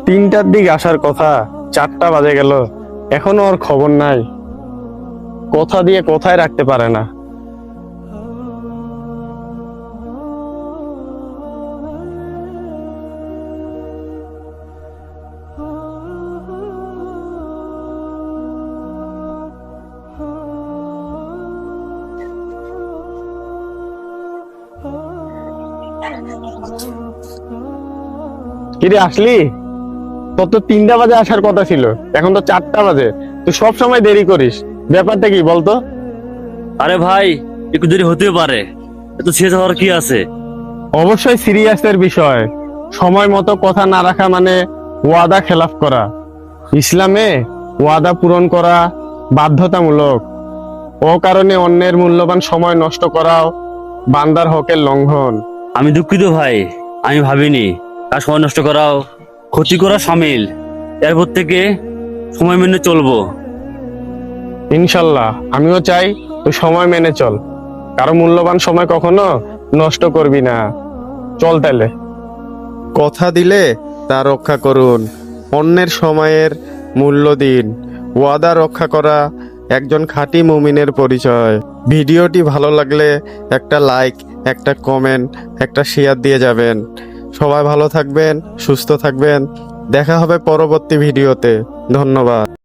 তিনটার দিক আসার কথা, 4টা বাজে গেল, এখনো ওর খবর নাই। কথা দিয়ে কোথায় রাখতে পারে না। কিরে আসলি? তোর তো 3টা বাজে আসার কথা ছিল, এখন তো 4টা বাজে। তুই সব সময় দেরি করিস, ব্যাপারটা কি বলতো? আরে ভাই, একটু দেরি হতেও পারে, এত সিরিয়াস হওয়ার কি আছে? অবশ্যই সিরিয়াসের বিষয়। সময় মতো কথা না রাখা মানে ওয়াদা খেলাফ করা। ইসলামে ওয়াদা পূরণ করা বাধ্যতামূলক। ও কারণে অন্যের মূল্যবান সময় নষ্ট করাও বান্দার হকের লঙ্ঘন। আমি দুঃখিত ভাই, আমি ভাবিনি তার সময় নষ্ট করাও ক্ষতি করা সামিল। এরপর থেকে সময় মেনে চলবো। ইনশাল্লাহ আমিও চাই তুই সময় মেনে চল, কারো মূল্যবান সময় কখনো নষ্ট করবি না। চল তাহলে। কথা দিলে তা রক্ষা করুন, অন্যের সময়ের মূল্য দিন। ওয়াদা রক্ষা করা একজন খাঁটি মুমিনের পরিচয়। ভিডিওটি ভালো লাগলে একটা লাইক, একটা কমেন্ট, একটা শেয়ার দিয়ে যাবেন। সবাই ভালো থাকবেন, সুস্থ থাকবেন। দেখা হবে পরবর্তী ভিডিওতে। ধন্যবাদ।